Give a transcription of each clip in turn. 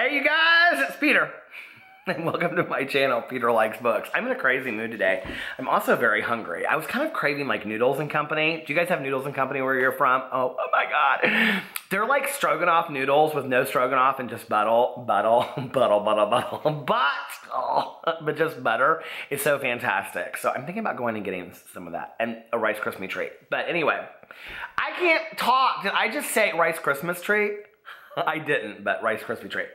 Hey you guys, it's Peter, and welcome to my channel, Peter Likes Books. I'm in a crazy mood today. I'm also very hungry. I was kind of craving like Noodles and Company. Do you guys have Noodles and Company where you're from? Oh my God. They're like stroganoff noodles with no stroganoff and just but just butter. It's so fantastic. So I'm thinking about going and getting some of that and a Rice Krispie treat. But anyway, I can't talk. Did I just say Rice Christmas treat? I didn't, but Rice Krispie treat.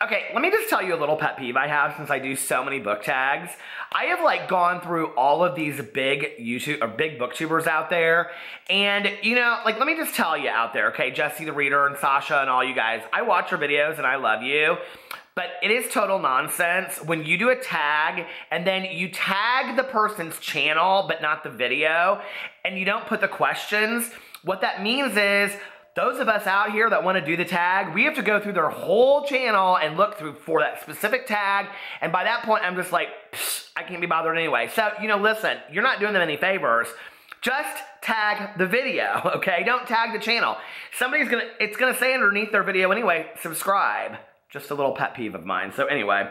Okay, let me just tell you a little pet peeve I have since I do so many book tags. I have like gone through all of these big big booktubers out there, and you know, like let me just tell you out there, okay, Jesse the Reader and Sasha and all you guys, I watch your videos and I love you, but it is total nonsense when you do a tag and then you tag the person's channel but not the video, and you don't put the questions. What that means is, those of us out here that want to do the tag, we have to go through their whole channel and look through for that specific tag. And by that point, I'm just like, I can't be bothered anyway. So, you know, listen, you're not doing them any favors. Just tag the video, okay? Don't tag the channel. It's gonna say underneath their video anyway, subscribe. Just a little pet peeve of mine. So anyway,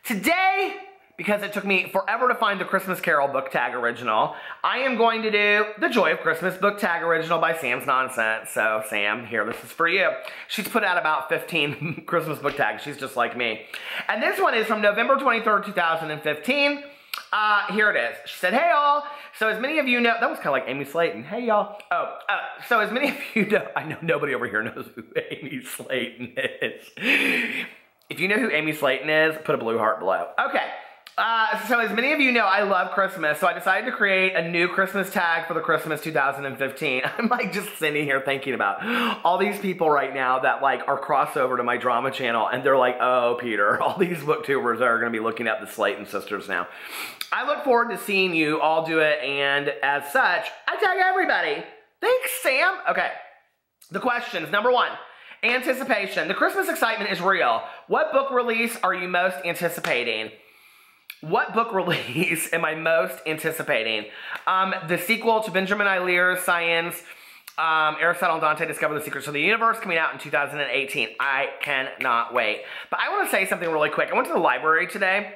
today, because it took me forever to find the Christmas Carol book tag original, I am going to do The Joy of Christmas book tag original by Sam's Nonsense. So Sam, here, this is for you. She's put out about 15 Christmas book tags. She's just like me. And this one is from November 23rd, 2015. Here it is. She said, hey y'all. So as many of you know, that was kind of like Amy Slayton. Hey y'all. So as many of you know, I know nobody over here knows who Amy Slayton is. If you know who Amy Slayton is, put a blue heart below. Okay. So as many of you know, I love Christmas, so I decided to create a new Christmas tag for the Christmas 2015. I'm like just sitting here thinking about all these people right now that like are crossover to my drama channel, and they're like, oh Peter, all these booktubers are going to be looking at the Slayton sisters now. I look forward to seeing you all do it, and as such, I tag everybody. Thanks, Sam. Okay, the questions. Number one, anticipation. The Christmas excitement is real. What book release are you most anticipating? What book release am I most anticipating? The sequel to Benjamin Eilier's Science, Aristotle and Dante Discover the Secrets of the Universe, coming out in 2018. I cannot wait. But I want to say something really quick. I went to the library today,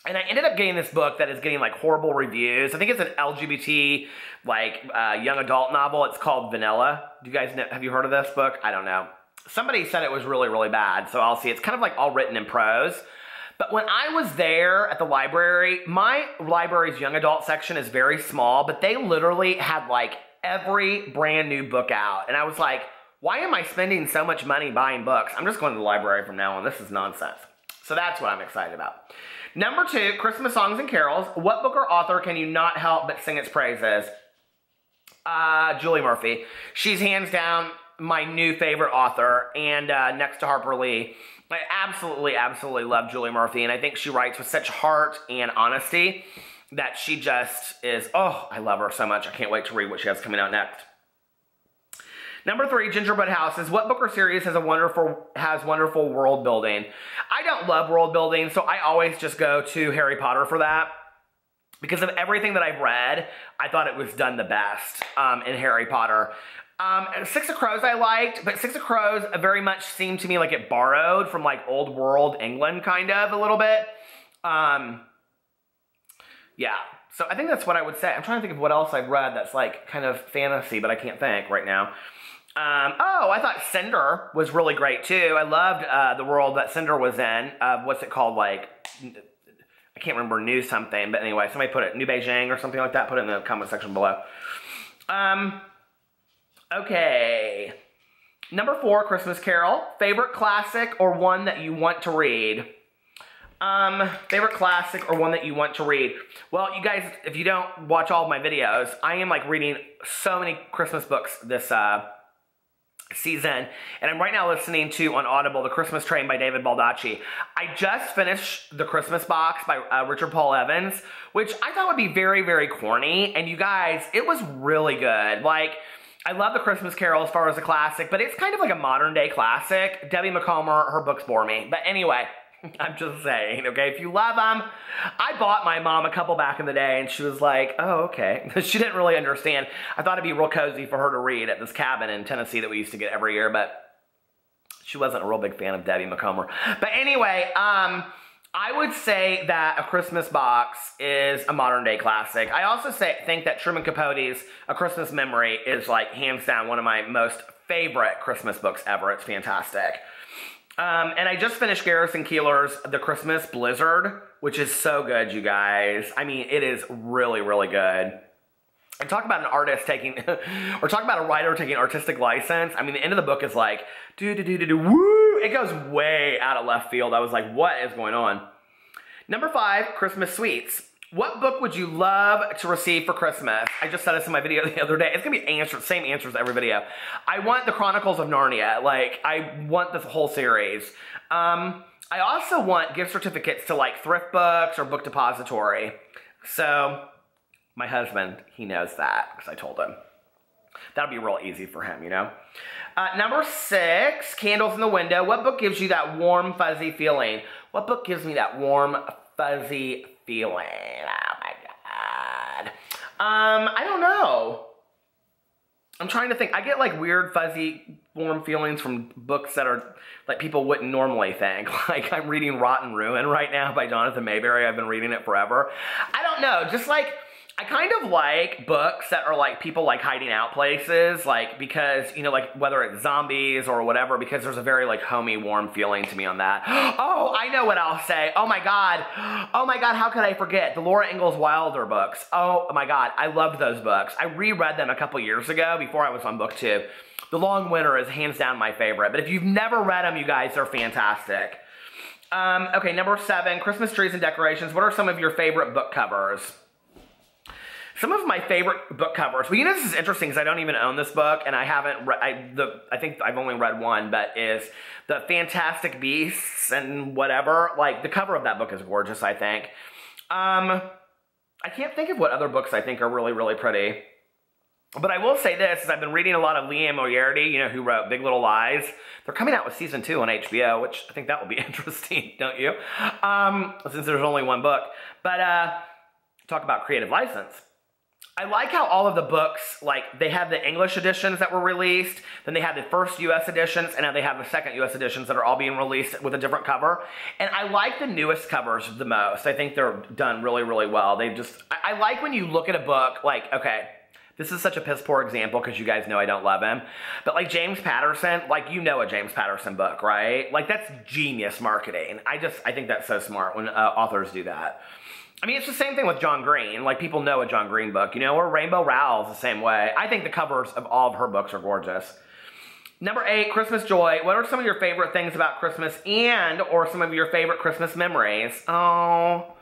and I ended up getting this book that is getting like horrible reviews. I think it's an LGBT, like, young adult novel. It's called Vanilla. Do you guys know, have you heard of this book? I don't know. Somebody said it was really, really bad, so I'll see. It's kind of like all written in prose. But when I was there at the library, my library's young adult section is very small, but they literally had like every brand new book out. And I was like, why am I spending so much money buying books? I'm just going to the library from now on. This is nonsense. So that's what I'm excited about. Number two, Christmas songs and carols. What book or author can you not help but sing its praises? Julie Murphy. She's hands down my new favorite author, and next to Harper Lee. I absolutely, absolutely love Julie Murphy, and I think she writes with such heart and honesty that she just is, oh, I love her so much. I can't wait to read what she has coming out next. Number three, Gingerbread Houses. What book or series has wonderful world building? I don't love world building, so I always just go to Harry Potter for that. Because of everything that I've read, I thought it was done the best in Harry Potter. Six of Crows I liked, but Six of Crows very much seemed to me like it borrowed from like old world England kind of a little bit. Yeah, so I think that's what I would say. I'm trying to think of what else I've read that's like kind of fantasy, but I can't think right now. Oh, I thought Cinder was really great too. I loved the world that Cinder was in. What's it called? Like, I can't remember, New something, but anyway, somebody put it, New Beijing or something like that. Put it in the comment section below. Okay, number four, Christmas Carol. Favorite classic or one that you want to read? Favorite classic or one that you want to read? Well, you guys, if you don't watch all of my videos, I am like reading so many Christmas books this season, and I'm right now listening to, on Audible, The Christmas Train by David Baldacci. I just finished The Christmas Box by Richard Paul Evans, which I thought would be very, very corny, and you guys, it was really good. Like, I love The Christmas Carol as far as a classic, but it's kind of like a modern day classic. Debbie McComber, her books bore me. But anyway, I'm just saying, okay, if you love them, I bought my mom a couple back in the day, and she was like, oh, okay. She didn't really understand. I thought it'd be real cozy for her to read at this cabin in Tennessee that we used to get every year, but She wasn't a real big fan of Debbie McComber. But anyway, I would say that A Christmas Box is a modern day classic. I also think that Truman Capote's A Christmas Memory is like hands down one of my most favorite Christmas books ever. It's fantastic. And I just finished Garrison Keillor's The Christmas Blizzard, which is so good, you guys. I mean, it is really, really good. And talk about an artist taking, or talk about a writer taking artistic license. I mean, the end of the book is like, woo! It goes way out of left field. I was like, what is going on? Number 5, Christmas Sweets. What book would you love to receive for Christmas? I just said this in my video the other day. It's gonna be same answers every video. I want the Chronicles of Narnia. Like, I want this whole series. I also want gift certificates to like thrift books or Book Depository. So, my husband, he knows that because I told him. That'll be real easy for him, you know? Number 6, Candles in the Window. What book gives you that warm, fuzzy feeling? What book gives me that warm, fuzzy feeling? Oh my God. I don't know. I'm trying to think. I get like weird, fuzzy, warm feelings from books that are like people wouldn't normally think. Like I'm reading Rotten Ruin right now by Jonathan Mayberry. I've been reading it forever. I don't know. Just like I kind of like books that are like people like hiding out places, like because, you know, like whether it's zombies or whatever, because there's a very like homey, warm feeling to me on that. Oh, I know what I'll say. Oh my God. Oh my God, how could I forget? The Laura Ingalls Wilder books. Oh my God, I loved those books. I reread them a couple years ago before I was on BookTube. The Long Winter is hands down my favorite, but if you've never read them, you guys, they're fantastic. Okay, number 7, Christmas Trees and Decorations. What are some of your favorite book covers? Some of my favorite book covers. Well, you know, this is interesting because I don't even own this book, and I haven't read, I think I've only read one, but is the Fantastic Beasts and whatever. Like, the cover of that book is gorgeous, I think. I can't think of what other books I think are really, really pretty. But I will say this, is I've been reading a lot of Liam Moriarty, you know, who wrote Big Little Lies. They're coming out with season 2 on HBO, which I think that will be interesting, don't you? Since there's only one book. But, talk about creative license. I like how all of the books, like, they have the English editions that were released, then they have the first U.S. editions, and now they have the second U.S. editions that are all being released with a different cover. And I like the newest covers the most. I think they're done really, really well. They just, I like when you look at a book, like, okay, this is such a piss poor example because you guys know I don't love him. But like James Patterson, like you know a James Patterson book, right? Like that's genius marketing. I think that's so smart when authors do that. I mean, it's the same thing with John Green. Like, people know a John Green book, you know, or Rainbow Rowell's the same way. I think the covers of all of her books are gorgeous. Number 8, Christmas Joy. What are some of your favorite things about Christmas and or some of your favorite Christmas memories? Oh,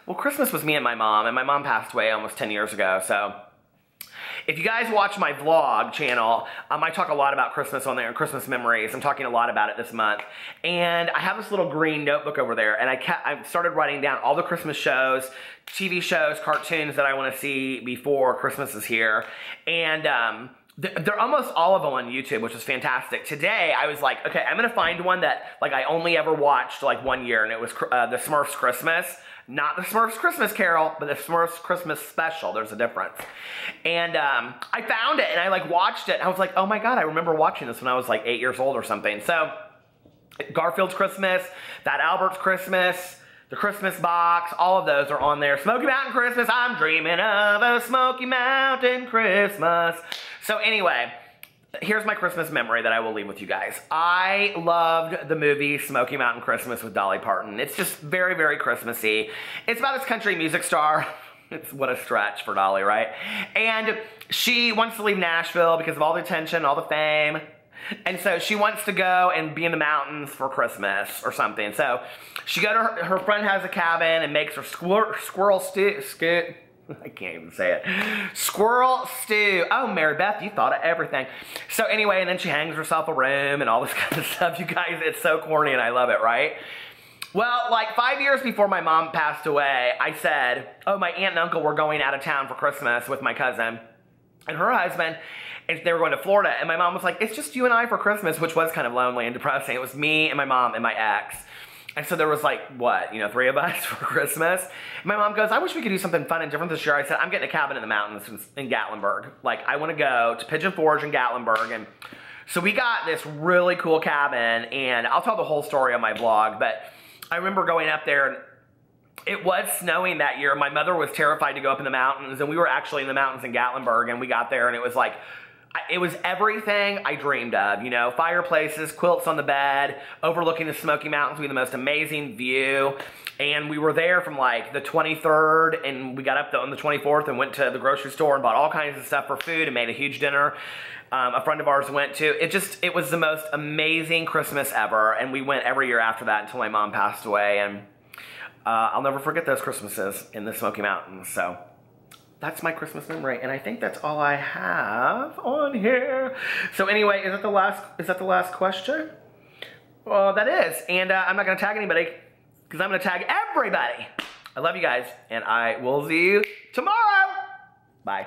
well, Christmas was me and my mom passed away almost 10 years ago, so... If you guys watch my vlog channel, I talk a lot about Christmas on there, Christmas memories. I'm talking a lot about it this month. And I have this little green notebook over there, and I started writing down all the Christmas shows, TV shows, cartoons that I want to see before Christmas is here. And they're almost all of them on YouTube, which is fantastic. Today, I was like, okay, I'm going to find one that like I only ever watched like 1 year, and it was the Smurfs Christmas. Not the Smurfs Christmas Carol, but the Smurfs Christmas Special. There's a difference. And I found it, and I like watched it. And I was like, oh my God, I remember watching this when I was like 8 years old or something. So, Garfield's Christmas, That Albert's Christmas, The Christmas Box, all of those are on there. Smoky Mountain Christmas, I'm dreaming of a Smoky Mountain Christmas. So anyway, here's my Christmas memory that I will leave with you guys. I loved the movie Smoky Mountain Christmas with Dolly Parton. It's just very, very Christmassy. It's about this country music star. It's what a stretch for Dolly, right? And she wants to leave Nashville because of all the attention, all the fame. And so she wants to go and be in the mountains for Christmas or something. So she go to her friend has a cabin and makes her squirrel stew. I can't even say it. Squirrel stew. Oh, Mary Beth, you thought of everything. So anyway, and then she hangs herself a room and all this kind of stuff. You guys, it's so corny and I love it, right? Well, like 5 years before my mom passed away, I said, oh, my aunt and uncle were going out of town for Christmas with my cousin and her husband, and they were going to Florida. And my mom was like, it's just you and I for Christmas, which was kind of lonely and depressing. It was me and my mom and my ex. And so there was like, what, you know, 3 of us for Christmas. And my mom goes, I wish we could do something fun and different this year. I said, I'm getting a cabin in the mountains in Gatlinburg. Like, I want to go to Pigeon Forge in Gatlinburg. And So we got this really cool cabin, and I'll tell the whole story on my blog, but I remember going up there, and it was snowing that year. My mother was terrified to go up in the mountains, and we were actually in the mountains in Gatlinburg, and we got there, and it was like, it was everything I dreamed of, you know, fireplaces, quilts on the bed, overlooking the Smoky Mountains. We had the most amazing view. And we were there from like the 23rd, and we got up on the 24th and went to the grocery store and bought all kinds of stuff for food and made a huge dinner. A friend of ours went to. It was the most amazing Christmas ever, and we went every year after that until my mom passed away. And I'll never forget those Christmases in the Smoky Mountains. So that's my Christmas memory, and I think that's all I have on here. So anyway, is that the last question? Well, that is, and I'm not gonna tag anybody because I'm gonna tag everybody. I love you guys, and I will see you tomorrow. Bye.